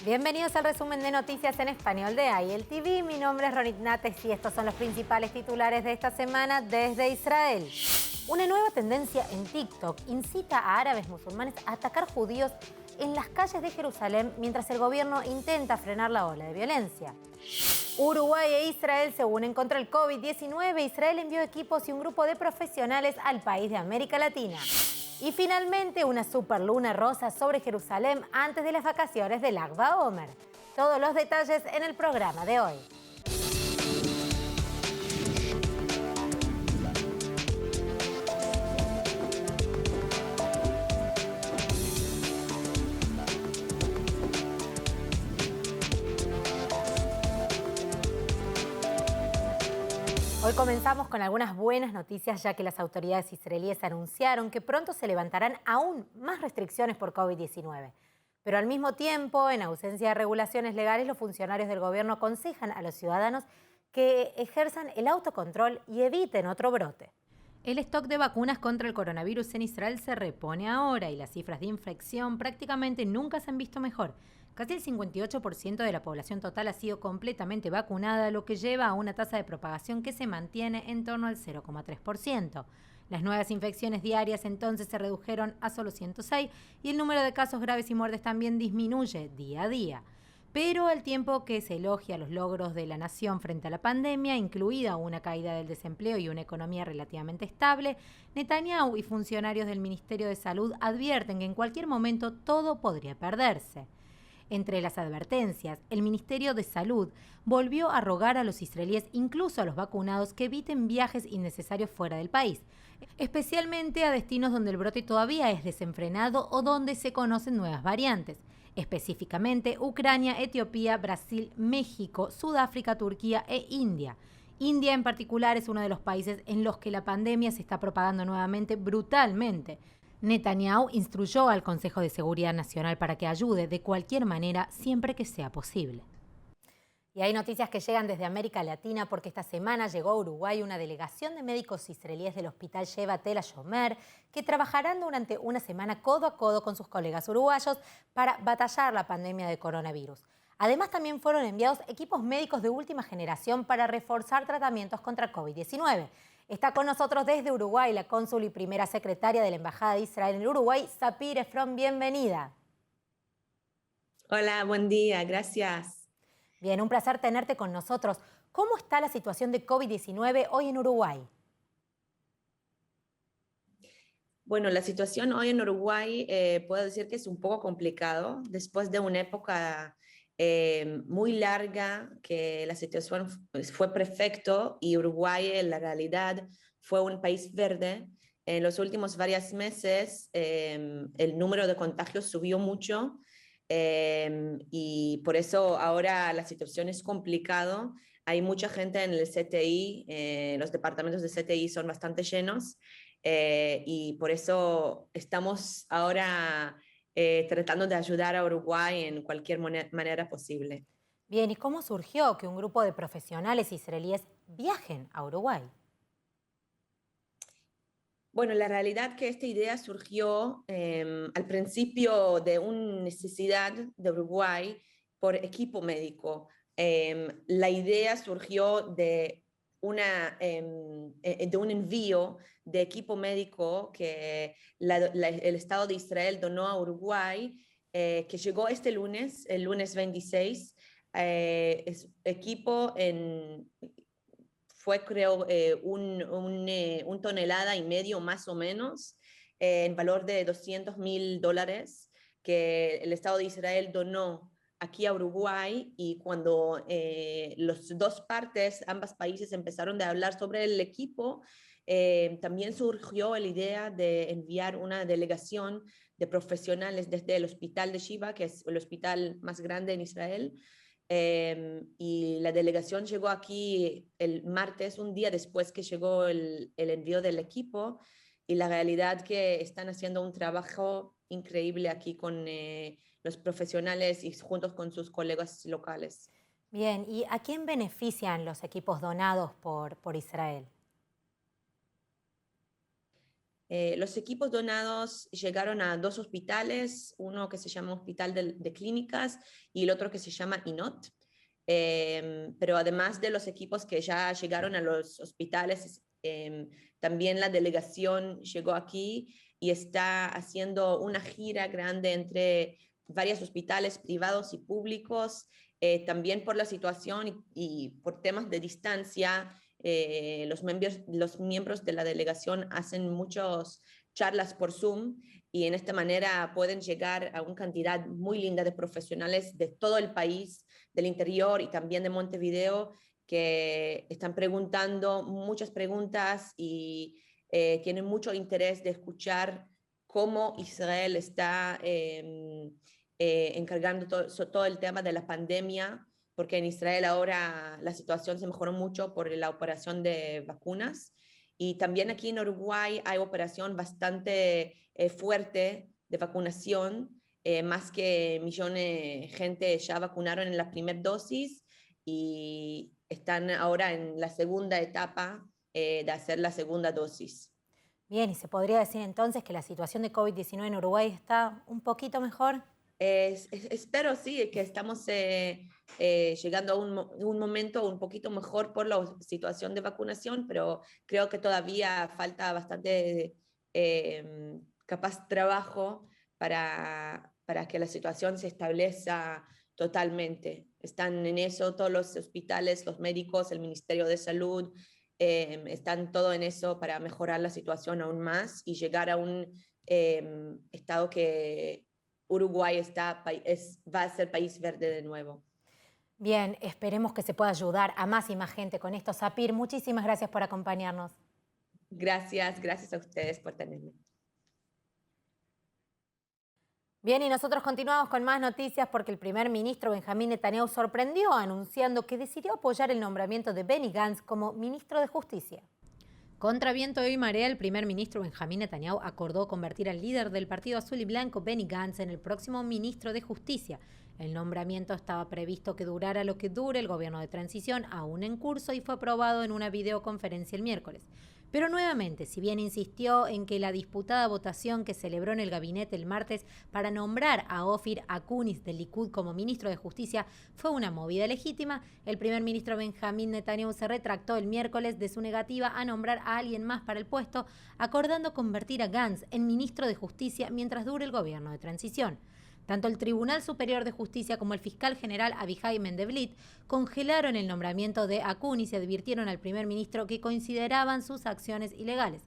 Bienvenidos al resumen de noticias en español de ILTV. Mi nombre es Ronit Nates y estos son los principales titulares de esta semana desde Israel. Una nueva tendencia en TikTok incita a árabes musulmanes a atacar judíos en las calles de Jerusalén mientras el gobierno intenta frenar la ola de violencia. Uruguay e Israel se unen contra el COVID-19. Israel envió equipos y un grupo de profesionales al país de América Latina. Y finalmente, una superluna rosa sobre Jerusalén antes de las vacaciones del Lag BaOmer. Todos los detalles en el programa de hoy. Hoy comenzamos con algunas buenas noticias, ya que las autoridades israelíes anunciaron que pronto se levantarán aún más restricciones por COVID-19. Pero al mismo tiempo, en ausencia de regulaciones legales, los funcionarios del gobierno aconsejan a los ciudadanos que ejerzan el autocontrol y eviten otro brote. El stock de vacunas contra el coronavirus en Israel se repone ahora y las cifras de infección prácticamente nunca se han visto mejor. Casi el 58% de la población total ha sido completamente vacunada, lo que lleva a una tasa de propagación que se mantiene en torno al 0,3%. Las nuevas infecciones diarias entonces se redujeron a solo 106 y el número de casos graves y muertes también disminuye día a día. Pero al tiempo que se elogia los logros de la nación frente a la pandemia, incluida una caída del desempleo y una economía relativamente estable, Netanyahu y funcionarios del Ministerio de Salud advierten que en cualquier momento todo podría perderse. Entre las advertencias, el Ministerio de Salud volvió a rogar a los israelíes, incluso a los vacunados, que eviten viajes innecesarios fuera del país, especialmente a destinos donde el brote todavía es desenfrenado o donde se conocen nuevas variantes, específicamente Ucrania, Etiopía, Brasil, México, Sudáfrica, Turquía e India. India en particular es uno de los países en los que la pandemia se está propagando nuevamente brutalmente. Netanyahu instruyó al Consejo de Seguridad Nacional para que ayude de cualquier manera siempre que sea posible. Y hay noticias que llegan desde América Latina porque esta semana llegó a Uruguay una delegación de médicos israelíes del Hospital Sheva Tel HaShomer que trabajarán durante una semana codo a codo con sus colegas uruguayos para batallar la pandemia de coronavirus. Además, también fueron enviados equipos médicos de última generación para reforzar tratamientos contra COVID-19. Está con nosotros desde Uruguay la cónsul y primera secretaria de la Embajada de Israel en Uruguay, Sapir Efron. Bienvenida. Hola, buen día, gracias. Bien, un placer tenerte con nosotros. ¿Cómo está la situación de COVID-19 hoy en Uruguay? Bueno, la situación hoy en Uruguay puedo decir que es un poco complicado después de una época muy larga que la situación fue perfecto y Uruguay en la realidad fue un país verde. En los últimos varios meses el número de contagios subió mucho y por eso ahora la situación es complicado. Hay mucha gente en el CTI, los departamentos de CTI son bastante llenos. Y por eso estamos ahora tratando de ayudar a Uruguay en cualquier manera posible. Bien, ¿y cómo surgió que un grupo de profesionales israelíes viajen a Uruguay? Bueno, la realidad que esta idea surgió al principio de una necesidad de Uruguay por equipo médico. La idea surgió de un envío de equipo médico que el Estado de Israel donó a Uruguay, que llegó este lunes, el lunes 26. Es equipo fue creo un tonelada y medio más o menos, en valor de $200.000 que el Estado de Israel donó aquí a Uruguay. Y cuando los dos partes, ambas países empezaron a hablar sobre el equipo, también surgió la idea de enviar una delegación de profesionales desde el hospital de Shiva, que es el hospital más grande en Israel, y la delegación llegó aquí el martes, un día después que llegó el envío del equipo, y la realidad que están haciendo un trabajo increíble aquí con los profesionales y juntos con sus colegas locales. Bien, ¿y a quién benefician los equipos donados por Israel? Los equipos donados llegaron a 2 hospitales, uno que se llama Hospital de Clínicas y el otro que se llama INOT. Pero además de los equipos que ya llegaron a los hospitales, también la delegación llegó aquí y está haciendo una gira grande entre varios hospitales privados y públicos, también por la situación y por temas de distancia. Los miembros de la delegación hacen muchas charlas por Zoom y en esta manera pueden llegar a una cantidad muy linda de profesionales de todo el país, del interior y también de Montevideo, que están preguntando muchas preguntas y tienen mucho interés de escuchar cómo Israel está encargando todo el tema de la pandemia, porque en Israel ahora la situación se mejoró mucho por la operación de vacunas. Y también aquí en Uruguay hay operación bastante fuerte de vacunación, más que millones de gente ya vacunaron en la primera dosis y están ahora en la segunda etapa de hacer la segunda dosis. Bien, ¿y se podría decir entonces que la situación de COVID-19 en Uruguay está un poquito mejor? Espero sí que estamos llegando a un momento un poquito mejor por la situación de vacunación, pero creo que todavía falta bastante capaz trabajo para que la situación se establezca totalmente. Están en eso todos los hospitales, los médicos, el Ministerio de Salud, están todo en eso para mejorar la situación aún más y llegar a un estado que Uruguay va a ser país verde de nuevo. Bien, esperemos que se pueda ayudar a más y más gente con esto. Sapir, muchísimas gracias por acompañarnos. Gracias a ustedes por tenerme. Bien, y nosotros continuamos con más noticias porque el primer ministro Benjamín Netanyahu sorprendió anunciando que decidió apoyar el nombramiento de Benny Gantz como ministro de Justicia. Contra viento y marea, el primer ministro Benjamín Netanyahu acordó convertir al líder del Partido Azul y Blanco, Benny Gantz, en el próximo ministro de Justicia. El nombramiento estaba previsto que durara lo que dure el gobierno de transición, aún en curso, y fue aprobado en una videoconferencia el miércoles. Pero nuevamente, si bien insistió en que la disputada votación que celebró en el gabinete el martes para nombrar a Ofir Akunis del Likud como ministro de Justicia fue una movida legítima, el primer ministro Benjamín Netanyahu se retractó el miércoles de su negativa a nombrar a alguien más para el puesto, acordando convertir a Gantz en ministro de Justicia mientras dure el gobierno de transición. Tanto el Tribunal Superior de Justicia como el fiscal general Abihai Mendevlit congelaron el nombramiento de Akunis y advirtieron al primer ministro que consideraban sus acciones ilegales.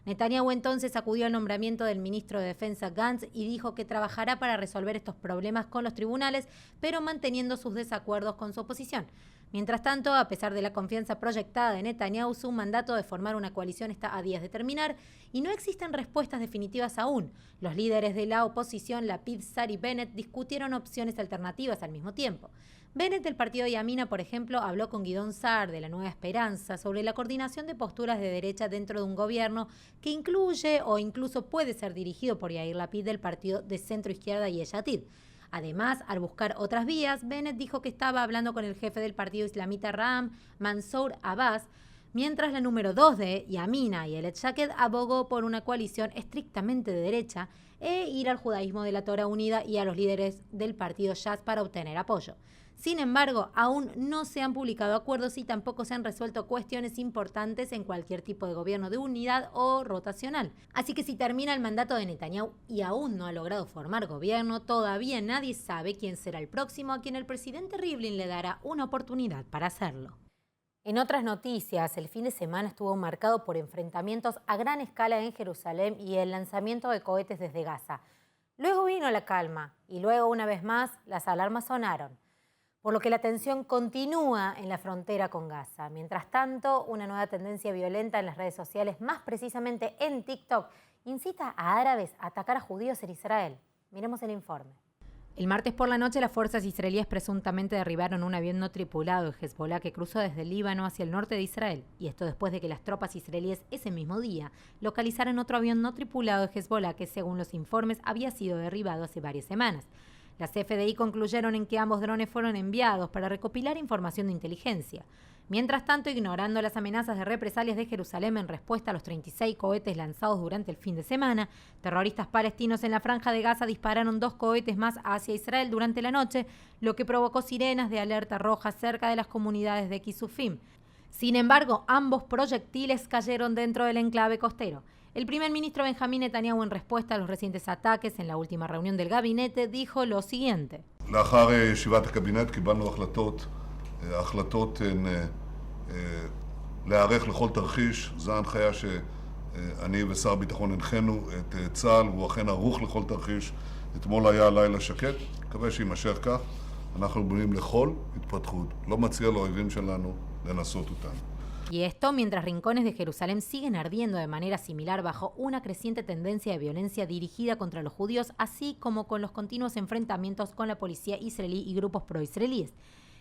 Netanyahu entonces acudió al nombramiento del ministro de Defensa Gantz y dijo que trabajará para resolver estos problemas con los tribunales, pero manteniendo sus desacuerdos con su oposición. Mientras tanto, a pesar de la confianza proyectada de Netanyahu, su mandato de formar una coalición está a días de terminar y no existen respuestas definitivas aún. Los líderes de la oposición, Lapid, Sar y Bennett, discutieron opciones alternativas al mismo tiempo. Bennett del partido Yamina, por ejemplo, habló con Guidón Saar de la Nueva Esperanza sobre la coordinación de posturas de derecha dentro de un gobierno que incluye o incluso puede ser dirigido por Yair Lapid del partido de centro-izquierda Yesh Atid. Además, al buscar otras vías, Bennett dijo que estaba hablando con el jefe del partido islamita Ra'am, Mansour Abbas, mientras la número 2 de Yamina, Ayelet Shaked, abogó por una coalición estrictamente de derecha e ir al judaísmo de la Torah Unida y a los líderes del partido Shas para obtener apoyo. Sin embargo, aún no se han publicado acuerdos y tampoco se han resuelto cuestiones importantes en cualquier tipo de gobierno de unidad o rotacional. Así que si termina el mandato de Netanyahu y aún no ha logrado formar gobierno, todavía nadie sabe quién será el próximo a quien el presidente Rivlin le dará una oportunidad para hacerlo. En otras noticias, el fin de semana estuvo marcado por enfrentamientos a gran escala en Jerusalén y el lanzamiento de cohetes desde Gaza. Luego vino la calma y luego, una vez más, las alarmas sonaron, por lo que la tensión continúa en la frontera con Gaza. Mientras tanto, una nueva tendencia violenta en las redes sociales, más precisamente en TikTok, incita a árabes a atacar a judíos en Israel. Miremos el informe. El martes por la noche, las fuerzas israelíes presuntamente derribaron un avión no tripulado de Hezbollah que cruzó desde el Líbano hacia el norte de Israel. Y esto después de que las tropas israelíes ese mismo día localizaran otro avión no tripulado de Hezbollah que, según los informes, había sido derribado hace varias semanas. Las CFDI concluyeron en que ambos drones fueron enviados para recopilar información de inteligencia. Mientras tanto, ignorando las amenazas de represalias de Jerusalén en respuesta a los 36 cohetes lanzados durante el fin de semana, terroristas palestinos en la Franja de Gaza dispararon 2 cohetes más hacia Israel durante la noche, lo que provocó sirenas de alerta roja cerca de las comunidades de Kisufim. Sin embargo, ambos proyectiles cayeron dentro del enclave costero. El primer ministro Benjamín Netanyahu, en respuesta a los recientes ataques en la última reunión del gabinete, dijo lo siguiente. לאחר ישיבת הקבינט קיבלנו החלטות להיערך לכל תרחיש. זו ההנחיה שאני ושר הביטחון הנחינו את צה"ל, והוא אכן ערוך לכל תרחיש. אתמול היה לילה שקט, מקווה שיימשך כך. אנחנו בונים לכל התפתחות. לא מציע לאויבים שלנו לנסות אותנו. Y esto mientras rincones de Jerusalén siguen ardiendo de manera similar bajo una creciente tendencia de violencia dirigida contra los judíos, así como con los continuos enfrentamientos con la policía israelí y grupos proisraelíes.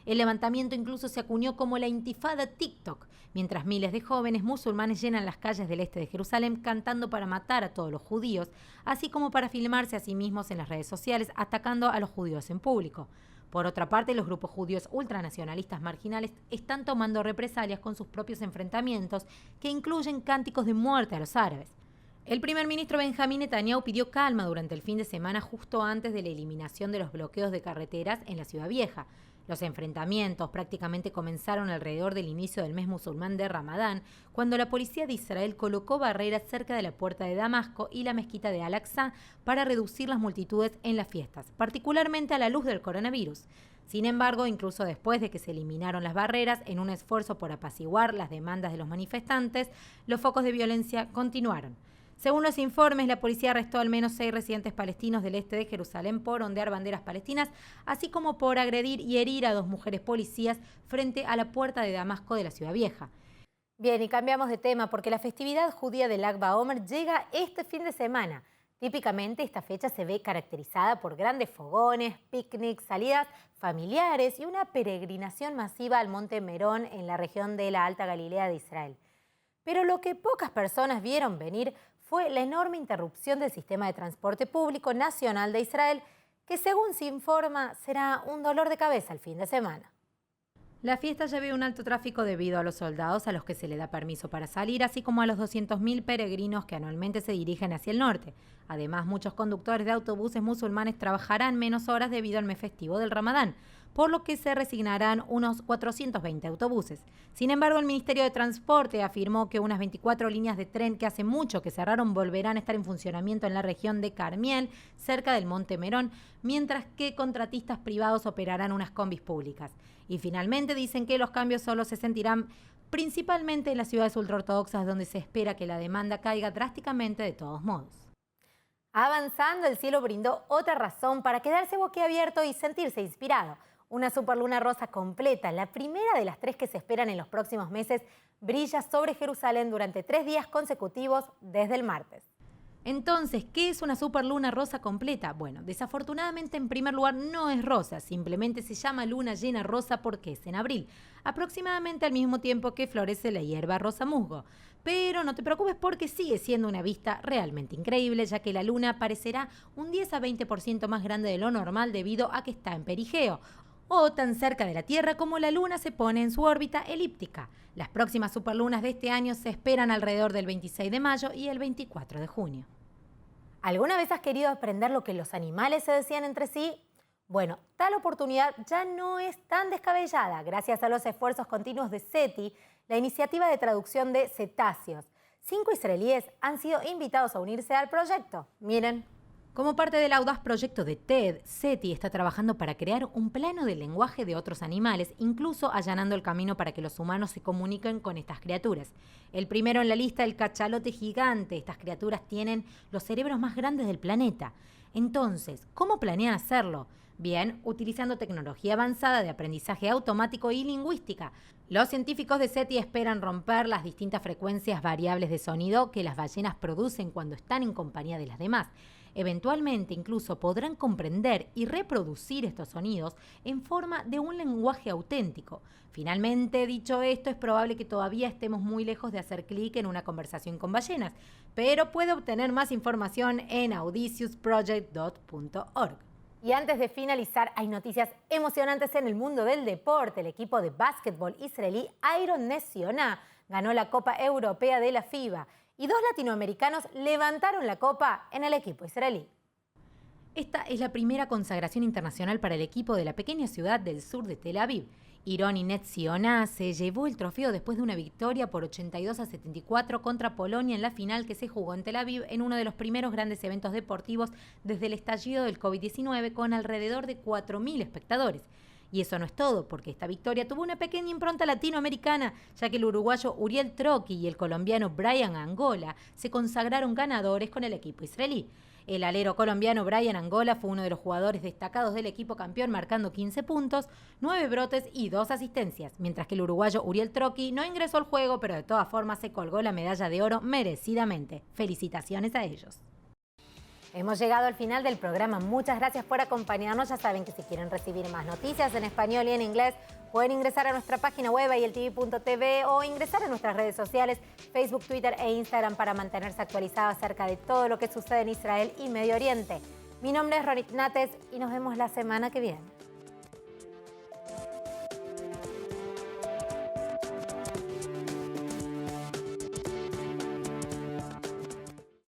El levantamiento incluso se acuñó como la Intifada TikTok, mientras miles de jóvenes musulmanes llenan las calles del este de Jerusalén cantando para matar a todos los judíos, así como para filmarse a sí mismos en las redes sociales atacando a los judíos en público. Por otra parte, los grupos judíos ultranacionalistas marginales están tomando represalias con sus propios enfrentamientos, que incluyen cánticos de muerte a los árabes. El primer ministro Benjamín Netanyahu pidió calma durante el fin de semana justo antes de la eliminación de los bloqueos de carreteras en la Ciudad Vieja. Los enfrentamientos prácticamente comenzaron alrededor del inicio del mes musulmán de Ramadán, cuando la policía de Israel colocó barreras cerca de la puerta de Damasco y la mezquita de Al-Aqsa para reducir las multitudes en las fiestas, particularmente a la luz del coronavirus. Sin embargo, incluso después de que se eliminaron las barreras, en un esfuerzo por apaciguar las demandas de los manifestantes, los focos de violencia continuaron. Según los informes, la policía arrestó al menos 6 residentes palestinos del este de Jerusalén por ondear banderas palestinas, así como por agredir y herir a 2 mujeres policías frente a la puerta de Damasco de la Ciudad Vieja. Bien, y cambiamos de tema porque la festividad judía del Lag BaOmer llega este fin de semana. Típicamente esta fecha se ve caracterizada por grandes fogones, picnics, salidas familiares y una peregrinación masiva al Monte Merón en la región de la Alta Galilea de Israel. Pero lo que pocas personas vieron venir fue la enorme interrupción del sistema de transporte público nacional de Israel, que según se informa será un dolor de cabeza el fin de semana. La fiesta ya ve un alto tráfico debido a los soldados a los que se le da permiso para salir, así como a los 200.000 peregrinos que anualmente se dirigen hacia el norte. Además, muchos conductores de autobuses musulmanes trabajarán menos horas debido al mes festivo del Ramadán, por lo que se resignarán unos 420 autobuses. Sin embargo, el Ministerio de Transporte afirmó que unas 24 líneas de tren que hace mucho que cerraron volverán a estar en funcionamiento en la región de Carmiel, cerca del Monte Merón, mientras que contratistas privados operarán unas combis públicas. Y finalmente dicen que los cambios solo se sentirán principalmente en las ciudades ultraortodoxas, donde se espera que la demanda caiga drásticamente de todos modos. Avanzando, el cielo brindó otra razón para quedarse boquiabierto y sentirse inspirado. Una superluna rosa completa, la primera de las 3 que se esperan en los próximos meses, brilla sobre Jerusalén durante 3 días consecutivos desde el martes. Entonces, ¿qué es una superluna rosa completa? Bueno, desafortunadamente en primer lugar no es rosa, simplemente se llama luna llena rosa porque es en abril, aproximadamente al mismo tiempo que florece la hierba rosa musgo. Pero no te preocupes porque sigue siendo una vista realmente increíble, ya que la luna parecerá un 10 a 20% más grande de lo normal debido a que está en perigeo, o tan cerca de la Tierra como la Luna se pone en su órbita elíptica. Las próximas superlunas de este año se esperan alrededor del 26 de mayo y el 24 de junio. ¿Alguna vez has querido aprender lo que los animales se decían entre sí? Bueno, tal oportunidad ya no es tan descabellada gracias a los esfuerzos continuos de SETI, la iniciativa de traducción de cetáceos. 5 israelíes han sido invitados a unirse al proyecto. Miren. Como parte del audaz proyecto de TED, SETI está trabajando para crear un plano del lenguaje de otros animales, incluso allanando el camino para que los humanos se comuniquen con estas criaturas. El primero en la lista, el cachalote gigante. Estas criaturas tienen los cerebros más grandes del planeta. Entonces, ¿cómo planean hacerlo? Bien, utilizando tecnología avanzada de aprendizaje automático y lingüística. Los científicos de SETI esperan romper las distintas frecuencias variables de sonido que las ballenas producen cuando están en compañía de las demás. Eventualmente incluso podrán comprender y reproducir estos sonidos en forma de un lenguaje auténtico. Finalmente, dicho esto, es probable que todavía estemos muy lejos de hacer clic en una conversación con ballenas, pero puede obtener más información en audiciusproject.org. Y antes de finalizar, hay noticias emocionantes en el mundo del deporte. El equipo de básquetbol israelí Iron Ness Sionah ganó la Copa Europea de la FIBA y 2 latinoamericanos levantaron la copa en el equipo israelí. Esta es la primera consagración internacional para el equipo de la pequeña ciudad del sur de Tel Aviv. Iron Ness Sionah se llevó el trofeo después de una victoria por 82-74 contra Polonia en la final que se jugó en Tel Aviv en uno de los primeros grandes eventos deportivos desde el estallido del COVID-19 con alrededor de 4.000 espectadores. Y eso no es todo, porque esta victoria tuvo una pequeña impronta latinoamericana, ya que el uruguayo Uriel Troki y el colombiano Brian Angola se consagraron ganadores con el equipo israelí. El alero colombiano Brian Angola fue uno de los jugadores destacados del equipo campeón, marcando 15 puntos, 9 brotes y 2 asistencias, mientras que el uruguayo Uriel Troki no ingresó al juego, pero de todas formas se colgó la medalla de oro merecidamente. Felicitaciones a ellos. Hemos llegado al final del programa. Muchas gracias por acompañarnos. Ya saben que si quieren recibir más noticias en español y en inglés, pueden ingresar a nuestra página web IELTV.tv o ingresar a nuestras redes sociales, Facebook, Twitter e Instagram para mantenerse actualizados acerca de todo lo que sucede en Israel y Medio Oriente. Mi nombre es Ronit Nates y nos vemos la semana que viene.